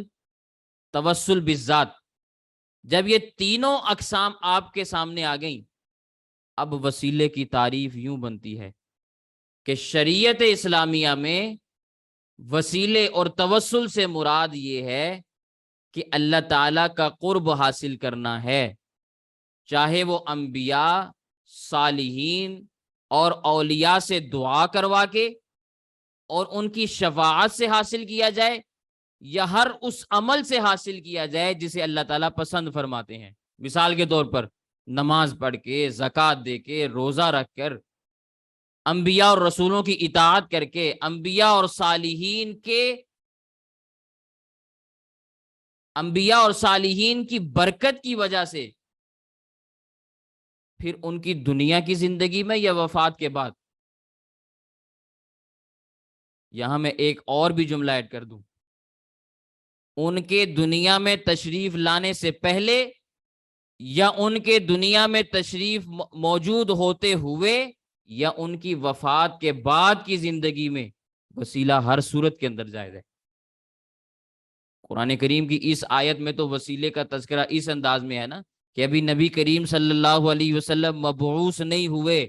توسل بالذات. جب یہ تینوں اقسام آپ کے سامنے آ گئیں، اب وسیلے کی تعریف یوں بنتی ہے کہ شریعت اسلامیہ میں وسیلے اور توسل سے مراد یہ ہے کہ اللہ تعالیٰ کا قرب حاصل کرنا ہے، چاہے وہ انبیاء، صالحین اور اولیاء سے دعا کروا کے اور ان کی شفاعت سے حاصل کیا جائے، یا ہر اس عمل سے حاصل کیا جائے جسے اللہ تعالیٰ پسند فرماتے ہیں. مثال کے طور پر نماز پڑھ کے، زکوٰۃ دے کے، روزہ رکھ کر، انبیاء اور رسولوں کی اطاعت کر کے، انبیاء اور صالحین کی برکت کی وجہ سے، پھر ان کی دنیا کی زندگی میں یا وفات کے بعد. یہاں میں ایک اور بھی جملہ ایڈ کر دوں: ان کے دنیا میں تشریف لانے سے پہلے یا ان کے دنیا میں تشریف موجود ہوتے ہوئے یا ان کی وفات کے بعد کی زندگی میں وسیلہ ہر صورت کے اندر جائز ہے. قرآن کریم کی اس آیت میں تو وسیلے کا تذکرہ اس انداز میں ہے نا کہ ابھی نبی کریم صلی اللہ علیہ وسلم مبعوث نہیں ہوئے،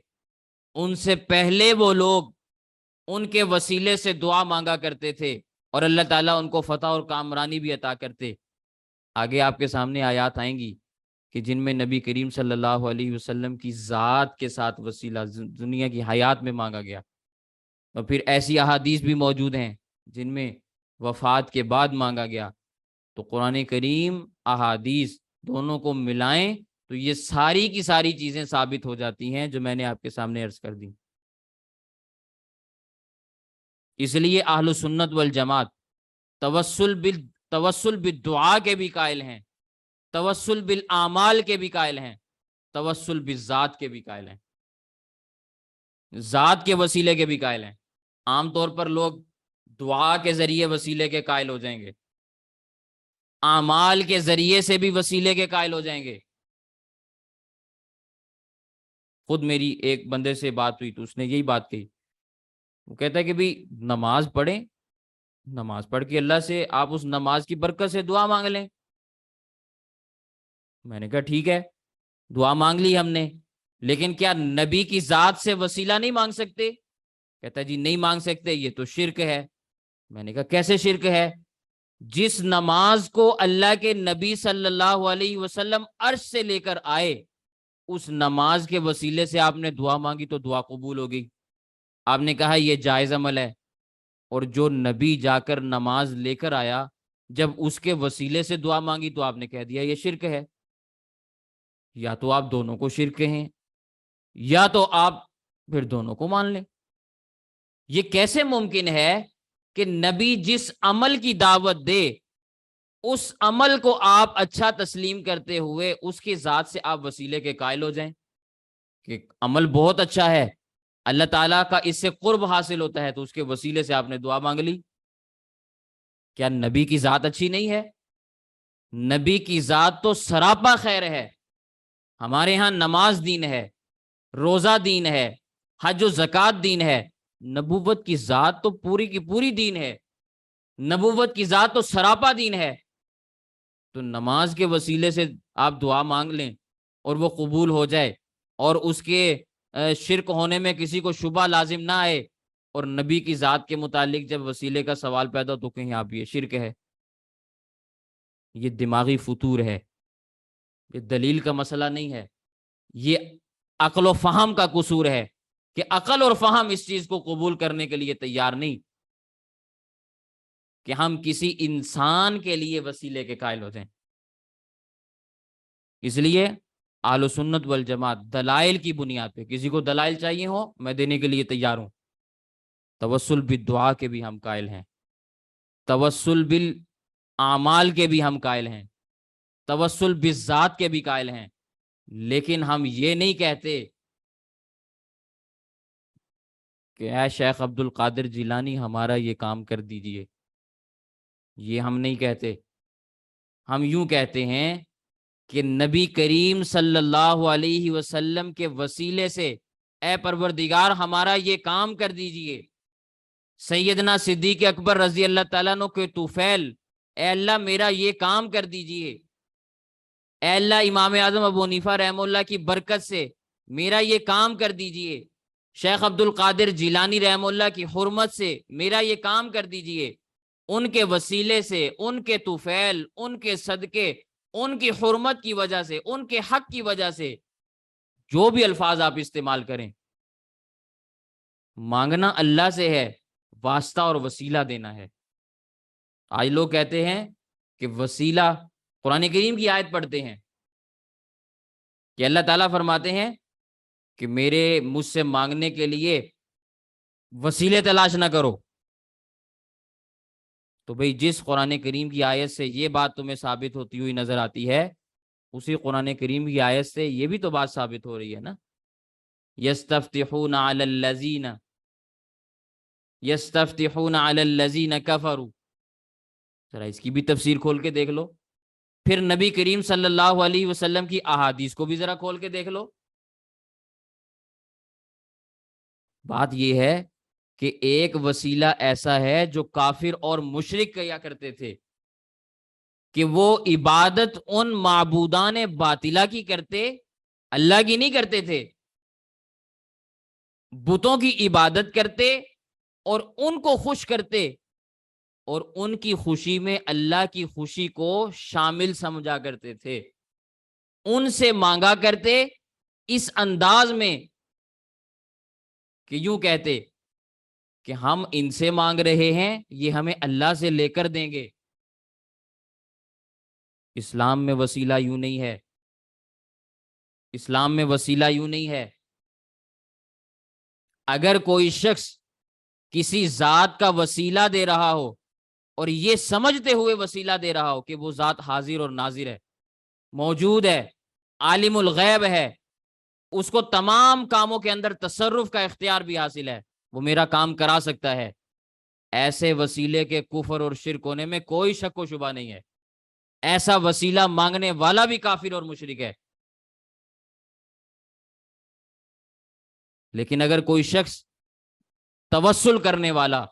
ان سے پہلے وہ لوگ ان کے وسیلے سے دعا مانگا کرتے تھے اور اللہ تعالیٰ ان کو فتح اور کامرانی بھی عطا کرتے. آگے آپ کے سامنے آیات آئیں گی کہ جن میں نبی کریم صلی اللہ علیہ وسلم کی ذات کے ساتھ وسیلہ دنیا کی حیات میں مانگا گیا، اور پھر ایسی احادیث بھی موجود ہیں جن میں وفات کے بعد مانگا گیا. تو قرآن کریم، احادیث دونوں کو ملائیں تو یہ ساری کی ساری چیزیں ثابت ہو جاتی ہیں جو میں نے آپ کے سامنے عرض کر دی. اس لیے اہل سنت والجماعت توسل بالدعا کے بھی قائل ہیں، توسل بالاعمال کے بھی قائل ہیں، توسل بالذات کے بھی قائل ہیں، ذات کے وسیلے کے بھی قائل ہیں. عام طور پر لوگ دعا کے ذریعے وسیلے کے قائل ہو جائیں گے، اعمال کے ذریعے سے بھی وسیلے کے قائل ہو جائیں گے۔ خود میری ایک بندے سے بات ہوئی تو اس نے یہی بات کہی، وہ کہتا ہے کہ بھئی نماز پڑھیں، نماز پڑھ کے اللہ سے آپ اس نماز کی برکت سے دعا مانگ لیں۔ میں نے کہا ٹھیک ہے، دعا مانگ لی ہم نے، لیکن کیا نبی کی ذات سے وسیلہ نہیں مانگ سکتے؟ کہتا ہے جی نہیں مانگ سکتے، یہ تو شرک ہے۔ میں نے کہا کیسے شرک ہے؟ جس نماز کو اللہ کے نبی صلی اللہ علیہ وسلم عرش سے لے کر آئے، اس نماز کے وسیلے سے آپ نے دعا مانگی تو دعا قبول ہوگی۔ آپ نے کہا یہ جائز عمل ہے، اور جو نبی جا کر نماز لے کر آیا، جب اس کے وسیلے سے دعا مانگی تو آپ نے کہہ دیا یہ شرک ہے۔ یا تو آپ دونوں کو شرک کہیں، یا تو آپ پھر دونوں کو مان لیں۔ یہ کیسے ممکن ہے کہ نبی جس عمل کی دعوت دے، اس عمل کو آپ اچھا تسلیم کرتے ہوئے اس کی ذات سے آپ وسیلے کے قائل ہو جائیں کہ عمل بہت اچھا ہے، اللہ تعالیٰ کا اس سے قرب حاصل ہوتا ہے، تو اس کے وسیلے سے آپ نے دعا مانگ لی۔ کیا نبی کی ذات اچھی نہیں ہے؟ نبی کی ذات تو سراپا خیر ہے۔ ہمارے ہاں نماز دین ہے، روزہ دین ہے، حج و زکوٰۃ دین ہے، نبوت کی ذات تو پوری کی پوری دین ہے، نبوت کی ذات تو سراپا دین ہے۔ تو نماز کے وسیلے سے آپ دعا مانگ لیں اور وہ قبول ہو جائے، اور اس کے شرک ہونے میں کسی کو شبہ لازم نہ آئے، اور نبی کی ذات کے متعلق جب وسیلے کا سوال پیدا ہو تو کہیں آپ یہ شرک ہے، یہ دماغی فطور ہے، یہ دلیل کا مسئلہ نہیں ہے، یہ عقل و فہم کا قصور ہے کہ عقل اور فہم اس چیز کو قبول کرنے کے لیے تیار نہیں کہ ہم کسی انسان کے لیے وسیلے کے قائل ہو جائیں۔ اس لیے اہل سنت والجماعت دلائل کی بنیاد پہ، کسی کو دلائل چاہیے ہو میں دینے کے لیے تیار ہوں۔ توسل بالدعا کے بھی ہم قائل ہیں، توسل بالاعمال کے بھی ہم قائل ہیں، توسل بالذات کے بھی قائل ہیں، لیکن ہم یہ نہیں کہتے کہ اے شیخ عبد القادر جیلانی ہمارا یہ کام کر دیجئے، یہ ہم نہیں کہتے۔ ہم یوں کہتے ہیں کہ نبی کریم صلی اللہ علیہ وسلم کے وسیلے سے اے پروردگار ہمارا یہ کام کر دیجئے۔ سیدنا صدیق اکبر رضی اللہ تعالیٰ عنہ کے طفیل، اے اللہ میرا یہ کام کر دیجئے۔ اے اللہ امام اعظم ابو حنیفہ رحمہ اللہ کی برکت سے میرا یہ کام کر دیجئے۔ شیخ عبد القادر جیلانی رحمہ اللہ کی حرمت سے میرا یہ کام کر دیجئے۔ ان کے وسیلے سے، ان کے طفیل، ان کے صدقے، ان کی حرمت کی وجہ سے، ان کے حق کی وجہ سے، جو بھی الفاظ آپ استعمال کریں، مانگنا اللہ سے ہے، واسطہ اور وسیلہ دینا ہے۔ آج لوگ کہتے ہیں کہ وسیلہ، قرآن کریم کی آیت پڑھتے ہیں کہ اللہ تعالیٰ فرماتے ہیں کہ مجھ سے مانگنے کے لیے وسیلے تلاش نہ کرو۔ تو بھئی جس قرآن کریم کی آیت سے یہ بات تمہیں ثابت ہوتی ہوئی نظر آتی ہے، اسی قرآن کریم کی آیت سے یہ بھی تو بات ثابت ہو رہی ہے نا۔ يَسْتَفْتِحُونَ عَلَى الَّذِينَ كَفَرُوا، ذرا اس کی بھی تفسیر کھول کے دیکھ لو، پھر نبی کریم صلی اللہ علیہ وسلم کی احادیث کو بھی ذرا کھول کے دیکھ لو۔ بات یہ ہے کہ ایک وسیلہ ایسا ہے جو کافر اور مشرک کیا کرتے تھے کہ وہ عبادت ان معبودان باطلہ کی کرتے، اللہ کی نہیں کرتے تھے، بتوں کی عبادت کرتے اور ان کو خوش کرتے، اور ان کی خوشی میں اللہ کی خوشی کو شامل سمجھا کرتے تھے، ان سے مانگا کرتے اس انداز میں کہ یوں کہتے کہ ہم ان سے مانگ رہے ہیں، یہ ہمیں اللہ سے لے کر دیں گے۔ اسلام میں وسیلہ یوں نہیں ہے، اسلام میں وسیلہ یوں نہیں ہے۔ اگر کوئی شخص کسی ذات کا وسیلہ دے رہا ہو اور یہ سمجھتے ہوئے وسیلہ دے رہا ہو کہ وہ ذات حاضر اور ناظر ہے، موجود ہے، عالم الغیب ہے، اس کو تمام کاموں کے اندر تصرف کا اختیار بھی حاصل ہے، وہ میرا کام کرا سکتا ہے، ایسے وسیلے کے کفر اور شرک ہونے میں کوئی شک و شبہ نہیں ہے. ایسا وسیلہ مانگنے والا بھی کافر اور مشرک ہے. لیکن اگر کوئی شخص توسل کرنے والا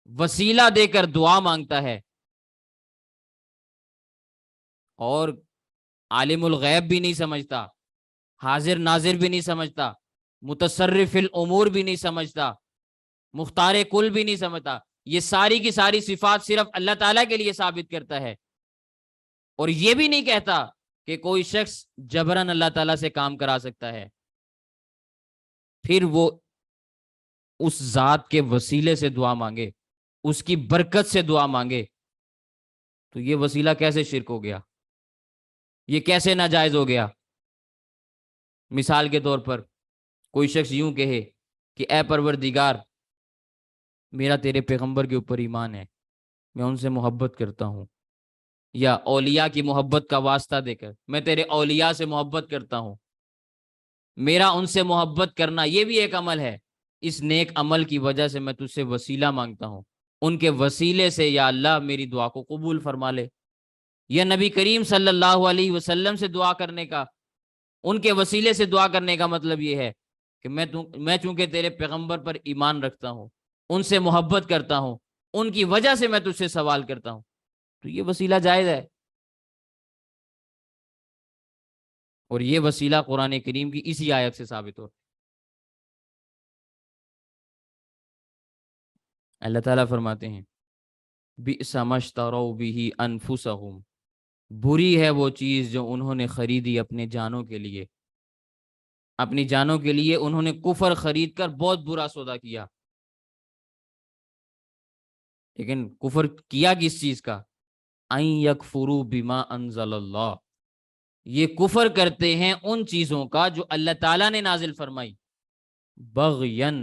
وسیلہ دے کر دعا مانگتا ہے اور عالم الغیب بھی نہیں سمجھتا، حاضر ناظر بھی نہیں سمجھتا، متصرف الامور بھی نہیں سمجھتا، مختار کل بھی نہیں سمجھتا، یہ ساری کی ساری صفات صرف اللہ تعالیٰ کے لیے ثابت کرتا ہے، اور یہ بھی نہیں کہتا کہ کوئی شخص جبرن اللہ تعالیٰ سے کام کرا سکتا ہے، پھر وہ اس ذات کے وسیلے سے دعا مانگے، اس کی برکت سے دعا مانگے، تو یہ وسیلہ کیسے شرک ہو گیا؟ یہ کیسے ناجائز ہو گیا؟ مثال کے طور پر کوئی شخص یوں کہے کہ اے پروردگار، میرا تیرے پیغمبر کے اوپر ایمان ہے، میں ان سے محبت کرتا ہوں، یا اولیاء کی محبت کا واسطہ دے کر میں تیرے اولیاء سے محبت کرتا ہوں، میرا ان سے محبت کرنا یہ بھی ایک عمل ہے، اس نیک عمل کی وجہ سے میں تجھ سے وسیلہ مانگتا ہوں، ان کے وسیلے سے یا اللہ میری دعا کو قبول فرما لے. یا نبی کریم صلی اللہ علیہ وسلم سے دعا کرنے کا، ان کے وسیلے سے دعا کرنے کا مطلب یہ ہے کہ میں چونکہ تیرے پیغمبر پر ایمان رکھتا ہوں، ان سے محبت کرتا ہوں، ان کی وجہ سے میں تجھ سے سوال کرتا ہوں، تو یہ وسیلہ جائز ہے. اور یہ وسیلہ قرآن کریم کی اسی آیت سے ثابت ہو. اللہ تعالیٰ فرماتے ہیں بئس ما اشتروا بہ انفسہم، بری ہے وہ چیز جو انہوں نے خریدی اپنے جانوں کے لیے، اپنی جانوں کے لیے انہوں نے کفر خرید کر بہت برا سودا کیا. لیکن کفر کیا کس چیز کا؟ ان یکفروا بما انزل اللہ، یہ کفر کرتے ہیں ان چیزوں کا جو اللہ تعالیٰ نے نازل فرمائی، بغین،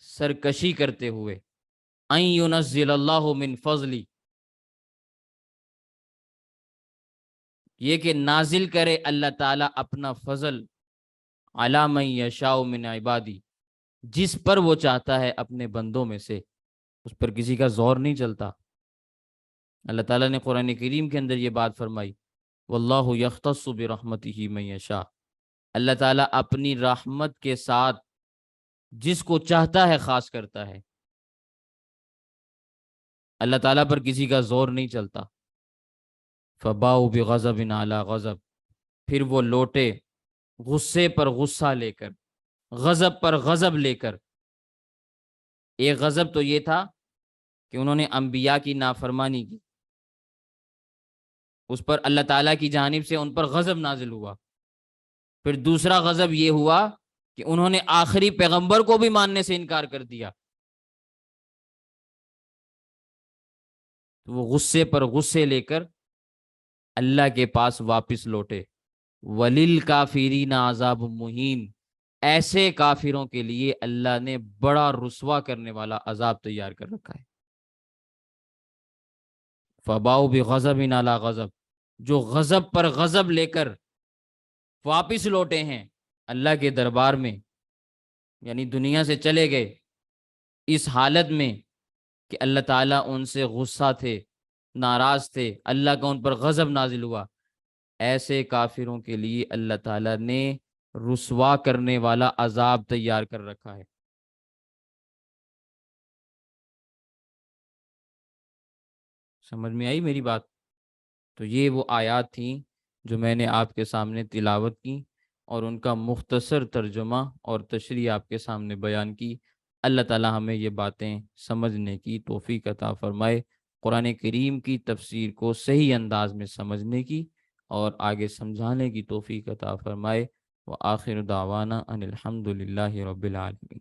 سرکشی کرتے ہوئے، ان ینزل اللہ من فضلی، یہ کہ نازل کرے اللہ تعالیٰ اپنا فضل، علی من یشاء من عبادی، جس پر وہ چاہتا ہے اپنے بندوں میں سے، اس پر کسی کا زور نہیں چلتا. اللہ تعالیٰ نے قرآن کریم کے اندر یہ بات فرمائی واللہ یختص برحمتہ من یشاء، اللہ تعالیٰ اپنی رحمت کے ساتھ جس کو چاہتا ہے خاص کرتا ہے. اللہ تعالیٰ پر کسی کا زور نہیں چلتا. فباؤ بغضب علی غضب، پھر وہ لوٹے غصے پر غصہ لے کر، غضب پر غضب لے کر. ایک غضب تو یہ تھا کہ انہوں نے انبیاء کی نافرمانی کی، اس پر اللہ تعالیٰ کی جانب سے ان پر غضب نازل ہوا. پھر دوسرا غضب یہ ہوا کہ انہوں نے آخری پیغمبر کو بھی ماننے سے انکار کر دیا. تو وہ غصے پر غصے لے کر اللہ کے پاس واپس لوٹے. وَلِلْكَافِرِينَ عَذَابٌ مُّهِينٌ، ایسے کافروں کے لیے اللہ نے بڑا رسوا کرنے والا عذاب تیار کر رکھا ہے. فَبَاءُوا بِغَضَبٍ عَلَىٰ غَضَب، جو غضب پر غضب لے کر واپس لوٹے ہیں اللہ کے دربار میں، یعنی دنیا سے چلے گئے اس حالت میں کہ اللہ تعالیٰ ان سے غصہ تھے، ناراض تھے، اللہ کا ان پر غضب نازل ہوا. ایسے کافروں کے لیے اللہ تعالیٰ نے رسوا کرنے والا عذاب تیار کر رکھا ہے. سمجھ میں آئی میری بات؟ تو یہ وہ آیات تھیں جو میں نے آپ کے سامنے تلاوت کی اور ان کا مختصر ترجمہ اور تشریح آپ کے سامنے بیان کی. اللہ تعالیٰ ہمیں یہ باتیں سمجھنے کی توفیق عطا فرمائے، قرآن کریم کی تفسیر کو صحیح انداز میں سمجھنے کی اور آگے سمجھانے کی توفیق عطا فرمائے. وآخر دعوانا ان الحمد للہ رب العالمین.